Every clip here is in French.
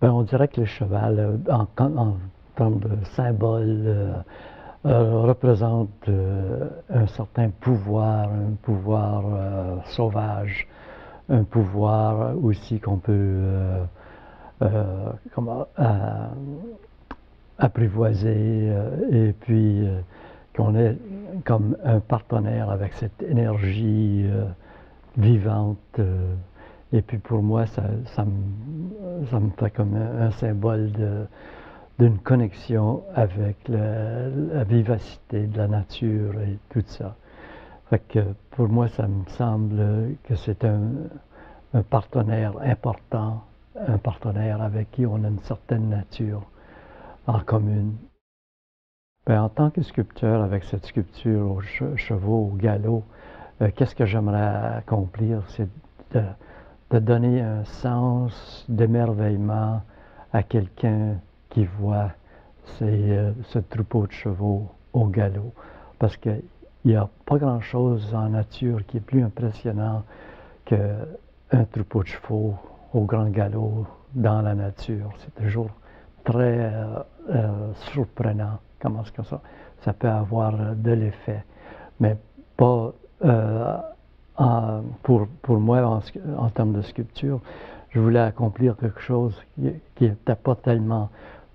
Ben, on dirait que le cheval, en termes de symbole, représente un certain pouvoir, un pouvoir sauvage, un pouvoir aussi qu'on peut comment, apprivoiser, et puis qu'on est comme un partenaire avec cette énergie vivante. Et puis pour moi, ça me fait comme un symbole d'une connexion avec la vivacité de la nature et tout ça. Fait que pour moi, ça me semble que c'est un partenaire important, un partenaire avec qui on a une certaine nature en commune. Ben, en tant que sculpteur, avec cette sculpture aux chevaux, au galop, qu'est-ce que j'aimerais accomplir? C'est de donner un sens d'émerveillement à quelqu'un qui voit ce troupeau de chevaux au galop. Parce qu'il n'y a pas grand-chose en nature qui est plus impressionnant qu'un troupeau de chevaux au grand galop dans la nature. C'est toujours très surprenant comment est-ce que ça peut avoir de l'effet. Mais pas pour moi, en termes de sculpture, je voulais accomplir quelque chose qui n'était pas tellement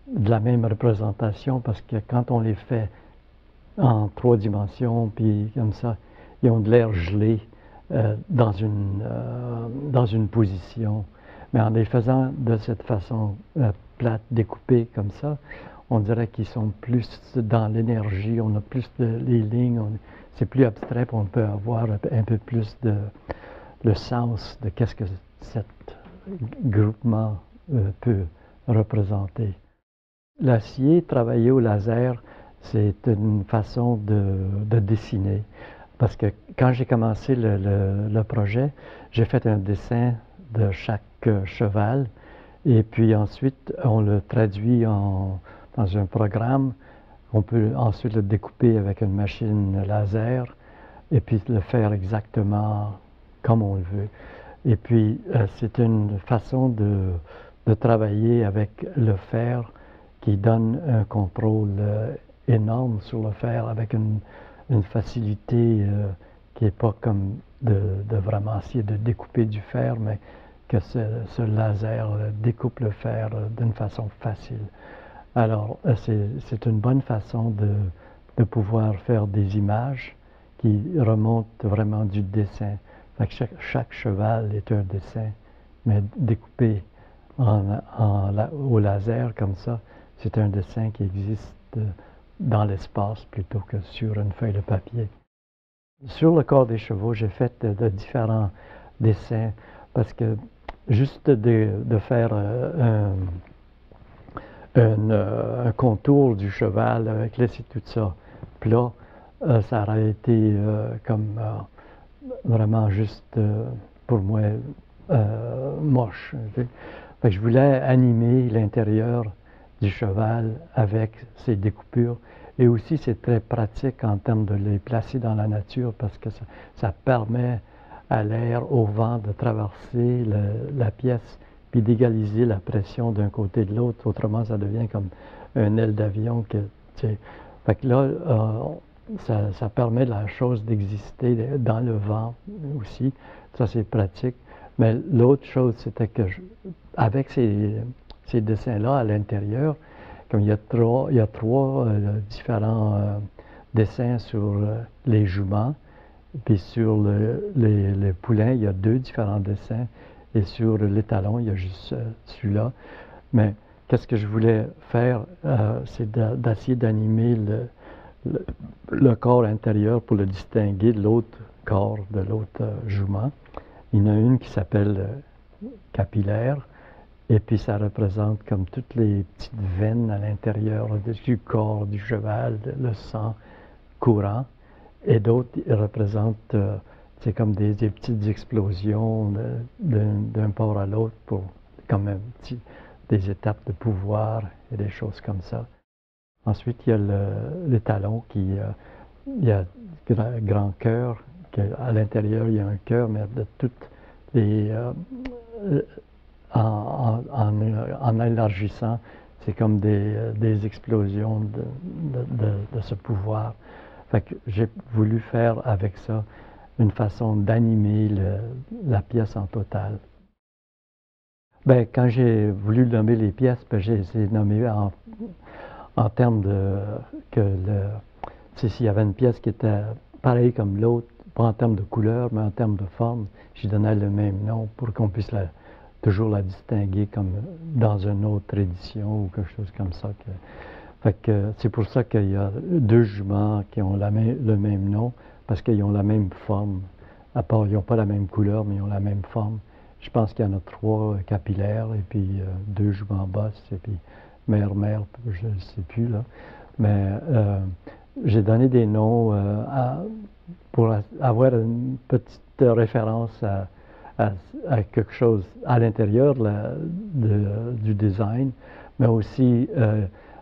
de la même représentation, parce que quand on les fait en 3 dimensions, puis comme ça, ils ont de l'air gelés dans une position. Mais en les faisant de cette façon plate, découpée comme ça, on dirait qu'ils sont plus dans l'énergie, on a plus les lignes, c'est plus abstrait, on peut avoir un peu plus le sens de qu'est-ce que cet groupement peut représenter. L'acier travaillé au laser, c'est une façon de dessiner. Parce que quand j'ai commencé le projet, j'ai fait un dessin de chaque cheval, et puis ensuite on le traduit dans un programme. On peut ensuite le découper avec une machine laser et puis le faire exactement comme on le veut. Et puis c'est une façon de travailler avec le fer qui donne un contrôle énorme sur le fer, avec une facilité qui n'est pas comme de vraiment essayer de découper du fer, mais que ce laser découpe le fer d'une façon facile. Alors, c'est une bonne façon de pouvoir faire des images qui remontent vraiment du dessin. Fait que chaque cheval est un dessin, mais découpé au laser comme ça, c'est un dessin qui existe dans l'espace plutôt que sur une feuille de papier. Sur le corps des chevaux, j'ai fait de différents dessins, parce que juste de faire un contour du cheval avec laisser tout ça plat, ça aurait été comme vraiment juste pour moi moche. Fait que je voulais animer l'intérieur du cheval avec ces découpures, et aussi c'est très pratique en termes de les placer dans la nature, parce que ça permet à l'air, au vent, de traverser la pièce puis d'égaliser la pression d'un côté de l'autre. Autrement, ça devient comme une aile d'avion. Fait que là, ça permet la chose d'exister dans le vent aussi. Ça, c'est pratique. Mais l'autre chose, c'était que avec ces dessins-là à l'intérieur, comme il y a trois différents dessins sur les juments, puis sur les poulains, il y a 2 différents dessins. Et sur l'étalon, il y a juste celui-là. Mais qu'est-ce que je voulais faire, c'est d'essayer d'animer le corps intérieur pour le distinguer de l'autre corps, de l'autre jument. Il y en a une qui s'appelle capillaire, et puis ça représente comme toutes les petites veines à l'intérieur du corps du cheval, le sang courant. Et d'autres représentent c'est comme des petites explosions d'un port à l'autre, comme des étapes de pouvoir et des choses comme ça. Ensuite, il y a le talon il y a grand cœur, à l'intérieur il y a un cœur, mais de toutes les en élargissant, c'est comme des explosions de ce pouvoir. Fait que j'ai voulu faire avec ça une façon d'animer la pièce en total. Ben, quand j'ai voulu nommer les pièces, ben, j'ai essayé de nommer en termes de que s'il y avait une pièce qui était pareille comme l'autre, pas en termes de couleur, mais en termes de forme, j'y donnais le même nom pour qu'on puisse toujours la distinguer comme dans une autre édition ou quelque chose comme ça. Fait que c'est pour ça qu'il y a deux juments qui ont le même nom, parce qu'ils ont la même forme. À part, ils n'ont pas la même couleur, mais ils ont la même forme. Je pense qu'il y en a 3 capillaires, et puis 2 juments bosses, et puis mère, je ne sais plus, là. Mais j'ai donné des noms pour avoir une petite référence à quelque chose à l'intérieur du design, mais aussi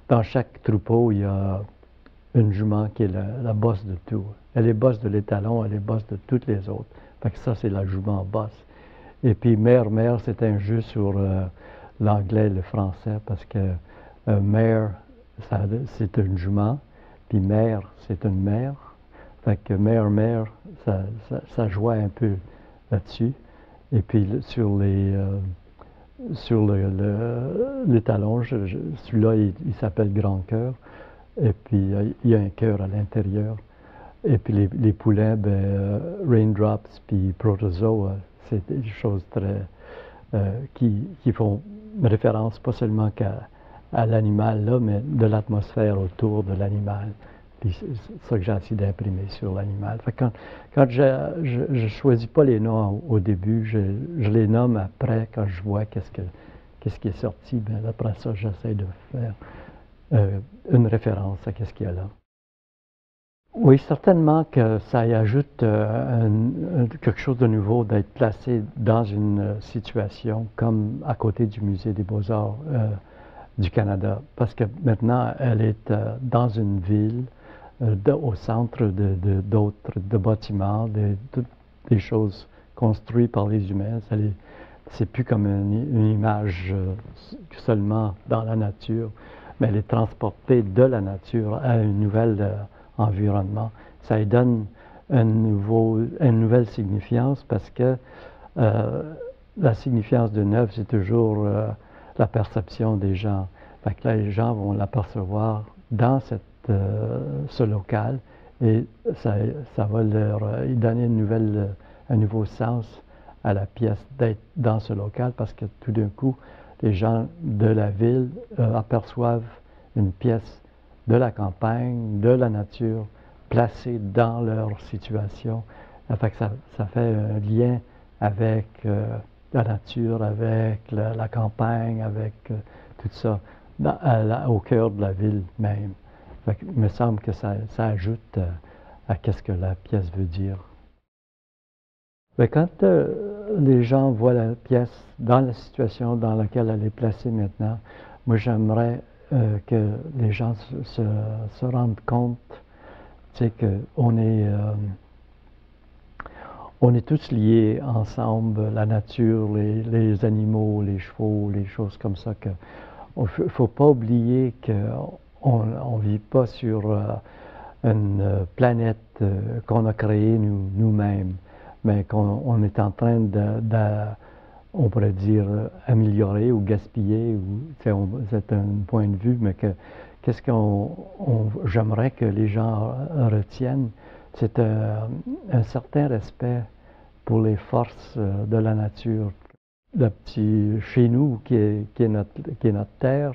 dans chaque troupeau, il y a une jument qui est la bosse de tout. Elle est bosse de l'étalon, elle est bosse de toutes les autres. Fait que ça, c'est la jument bosse. Et puis mère, c'est un jeu sur l'anglais et le français, parce que mère, c'est une jument, puis mère, c'est une mère. Fait que mère, ça jouait un peu là-dessus. Et puis sur les talons, celui-là, il s'appelle Grand Cœur. Et puis il y a un cœur à l'intérieur. Et puis les poulets, ben, Raindrops puis Protozoa, c'est des choses qui font référence pas seulement à l'animal là, mais de l'atmosphère autour de l'animal. Puis c'est ça que j'ai essayé d'imprimer sur l'animal. Quand je ne choisis pas les noms au début, je les nomme après, quand je vois qu'est-ce qui est sorti. Bien, après ça, j'essaie de faire une référence à qu'est-ce qu'il y a là. Oui, certainement que ça y ajoute quelque chose de nouveau d'être placé dans une situation comme à côté du Musée des Beaux-Arts du Canada, parce que maintenant, elle est dans une ville, au centre de bâtiments, des choses construites par les humains. C'est plus comme une image seulement dans la nature, mais elle est transportée de la nature à un nouvel environnement. Ça lui donne une nouvelle signifiance, parce que la signifiance d'une œuvre, c'est toujours la perception des gens. Fait que là, les gens vont l'apercevoir dans ce local, et ça va leur donner un nouveau sens à la pièce d'être dans ce local, parce que tout d'un coup, les gens de la ville aperçoivent une pièce de la campagne, de la nature, placée dans leur situation. Fait que ça fait un lien avec la nature, avec la campagne, avec tout ça, au cœur de la ville même. Fait que, il me semble que ça ajoute à qu'est-ce que la pièce veut dire. Mais quand les gens voient la pièce dans la situation dans laquelle elle est placée maintenant, moi j'aimerais que les gens se rendent compte, tu sais, qu'on on est tous liés ensemble, la nature, les animaux, les chevaux, les choses comme ça. Il ne faut pas oublier qu'on ne vit pas sur une planète qu'on a créée nous-mêmes, mais qu'on est en train on pourrait dire, améliorer ou gaspiller, c'est un point de vue, mais qu'est-ce j'aimerais que les gens retiennent, c'est un certain respect pour les forces de la nature. Le petit chez nous qui est notre terre,